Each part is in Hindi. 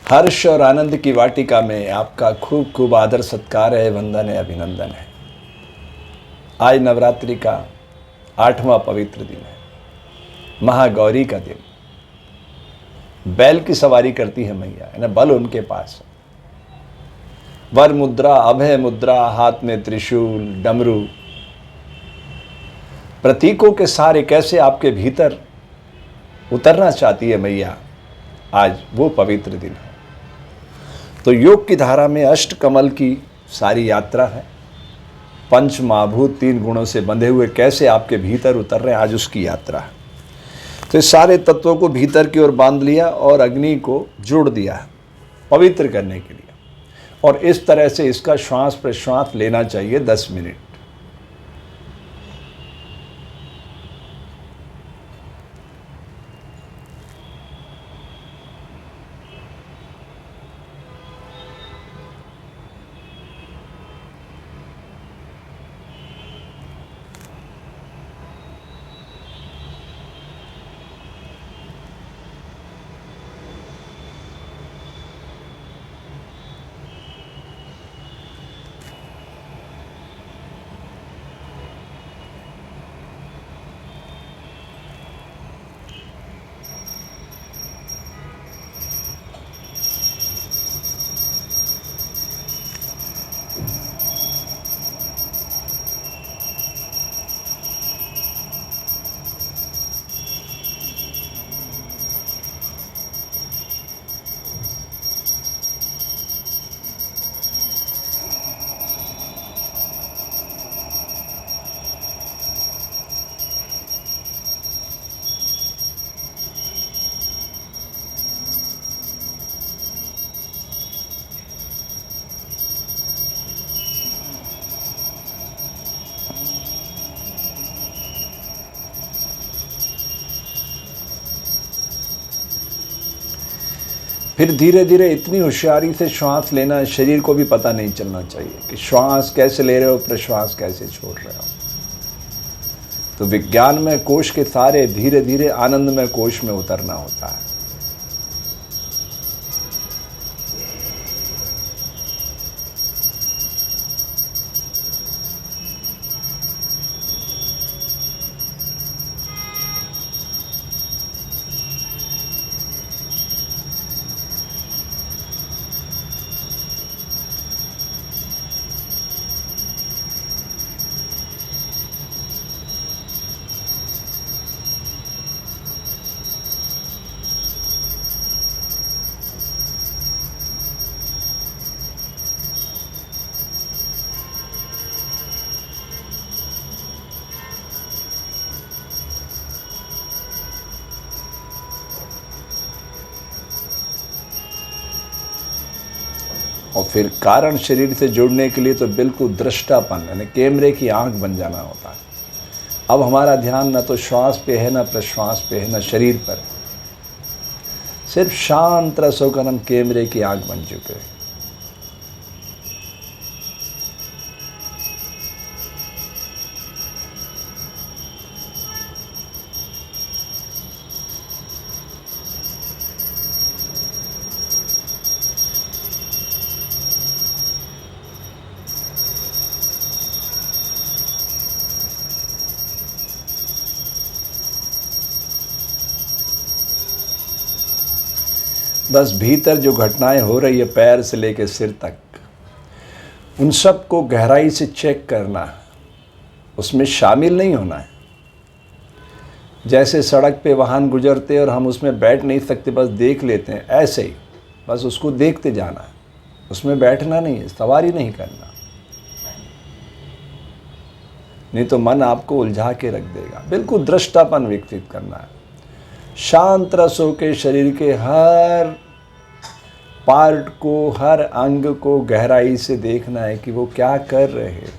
हर्ष और आनंद की वाटिका में आपका खूब खूब आदर सत्कार है, वंदन है, अभिनंदन है। आज नवरात्रि का 8वां पवित्र दिन है, महागौरी का दिन। बैल की सवारी करती है मैया, है ना, बल उनके पास। वर मुद्रा, अभय मुद्रा, हाथ में त्रिशूल, डमरू, प्रतीकों के सारे कैसे आपके भीतर उतरना चाहती है मैया। आज वो पवित्र दिन है। तो योग की धारा में अष्टकमल की सारी यात्रा है। पंच महाभूत 3 गुणों से बंधे हुए कैसे आपके भीतर उतर रहे हैं, आज उसकी यात्रा है। तो इस सारे तत्वों को भीतर की ओर बांध लिया और अग्नि को जोड़ दिया पवित्र करने के लिए। और इस तरह से इसका श्वास प्रश्वास लेना चाहिए 10 मिनट। फिर धीरे धीरे इतनी होशियारी से श्वास लेना, शरीर को भी पता नहीं चलना चाहिए कि श्वास कैसे ले रहे हो, प्रश्वास कैसे छोड़ रहे हो। तो विज्ञान में कोश के सारे धीरे धीरे आनंदमय कोश में उतरना होता है। और फिर कारण शरीर से जुड़ने के लिए तो बिल्कुल दृष्टापन, यानी कैमरे की आंख बन जाना होता है। अब हमारा ध्यान न तो श्वास पे है, न प्रश्वास पे है, न शरीर पर। सिर्फ शांत रस होकर हम कैमरे की आंख बन चुके हैं। बस भीतर जो घटनाएं हो रही है पैर से लेकर सिर तक, उन सब को गहराई से चेक करना, उसमें शामिल नहीं होना है। जैसे सड़क पे वाहन गुजरते और हम उसमें बैठ नहीं सकते, बस देख लेते हैं, ऐसे ही बस उसको देखते जाना है, उसमें बैठना नहीं है, सवारी नहीं करना। नहीं तो मन आपको उलझा के रख देगा। बिल्कुल दृष्टापन विकसित करना है। शांत रस होकर शरीर के हर पार्ट को, हर अंग को गहराई से देखना है कि वो क्या कर रहे हैं।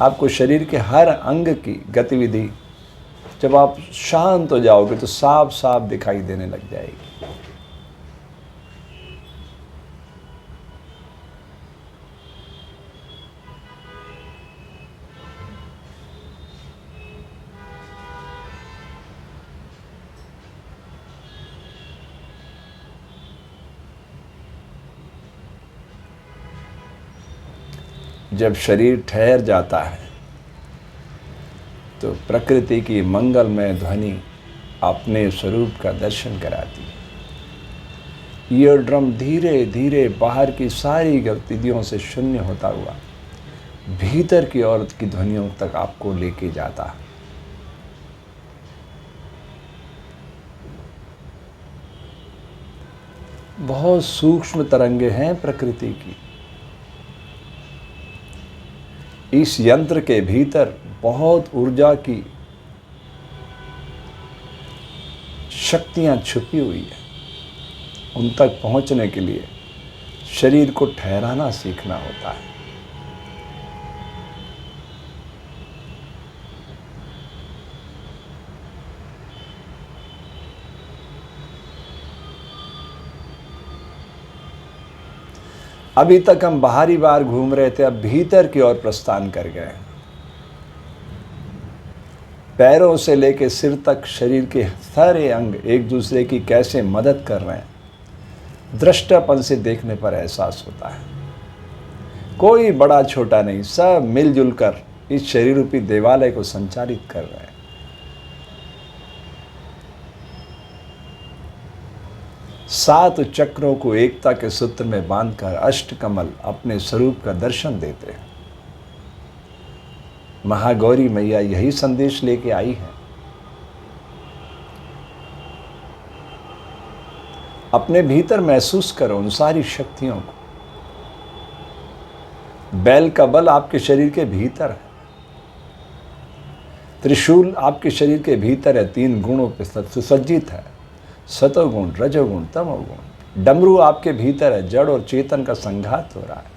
आपको शरीर के हर अंग की गतिविधि जब आप शांत हो जाओगे तो साफ साफ दिखाई देने लग जाएगी। जब शरीर ठहर जाता है तो प्रकृति की मंगलमय ध्वनि अपने स्वरूप का दर्शन कराती है। ईयर ड्रम धीरे धीरे बाहर की सारी गतिविधियों से शून्य होता हुआ भीतर की औरत की ध्वनियों तक आपको लेके जाता है। बहुत सूक्ष्म तरंगे हैं प्रकृति की। इस यंत्र के भीतर बहुत ऊर्जा की शक्तियां छुपी हुई है। उन तक पहुंचने के लिए शरीर को ठहराना सीखना होता है। अभी तक हम बाहरी बार घूम रहे थे, अब भीतर की ओर प्रस्थान कर गए। पैरों से लेकर सिर तक शरीर के सारे अंग एक दूसरे की कैसे मदद कर रहे हैं, दृष्टापन से देखने पर एहसास होता है। कोई बड़ा छोटा नहीं, सब मिलजुल कर इस शरीर रूपी देवालय को संचालित कर रहे हैं। सात चक्रों को एकता के सूत्र में बांधकर अष्टकमल अपने स्वरूप का दर्शन देते हैं। महागौरी मैया यही संदेश लेके आई है। अपने भीतर महसूस करो उन सारी शक्तियों को। बैल का बल आपके शरीर के भीतर है। त्रिशूल आपके शरीर के भीतर है, 3 गुणों पे सुसज्जित है, सतोगुण, रजोगुण, तमोगुण। डमरू आपके भीतर है, जड़ और चेतन का संघात हो रहा है।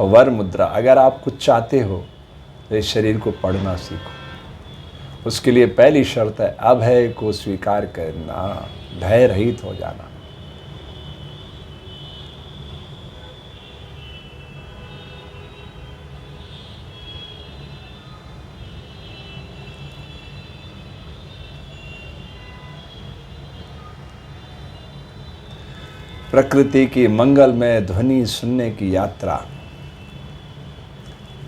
और वर मुद्रा, अगर आप कुछ चाहते हो तो इस शरीर को पढ़ना सीखो। उसके लिए पहली शर्त है अभय को स्वीकार करना, भय रहित हो जाना। प्रकृति की मंगलमय ध्वनि सुनने की यात्रा,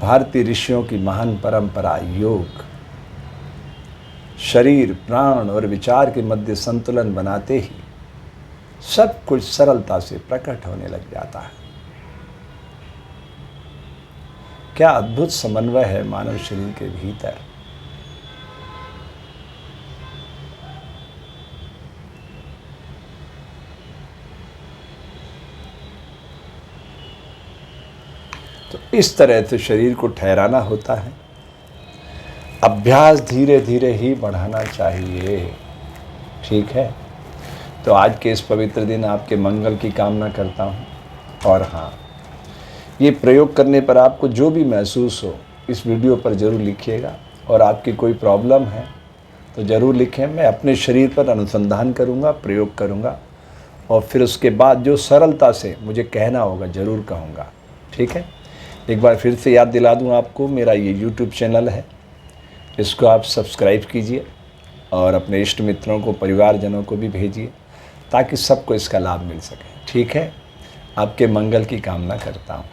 भारतीय ऋषियों की महान परंपरा योग, शरीर, प्राण और विचार के मध्य संतुलन बनाते ही सब कुछ सरलता से प्रकट होने लग जाता है। क्या अद्भुत समन्वय है मानव शरीर के भीतर। तो इस तरह से शरीर को ठहराना होता है। अभ्यास धीरे धीरे ही बढ़ाना चाहिए, ठीक है। तो आज के इस पवित्र दिन आपके मंगल की कामना करता हूँ। और हाँ, ये प्रयोग करने पर आपको जो भी महसूस हो इस वीडियो पर ज़रूर लिखिएगा। और आपकी कोई प्रॉब्लम है तो ज़रूर लिखें। मैं अपने शरीर पर अनुसंधान करूँगा, प्रयोग करूँगा और फिर उसके बाद जो सरलता से मुझे कहना होगा ज़रूर कहूँगा, ठीक है। एक बार फिर से याद दिला दूं आपको, मेरा ये YouTube चैनल है, इसको आप सब्सक्राइब कीजिए और अपने इष्ट मित्रों को, परिवारजनों को भी भेजिए ताकि सबको इसका लाभ मिल सके, ठीक है। आपके मंगल की कामना करता हूँ।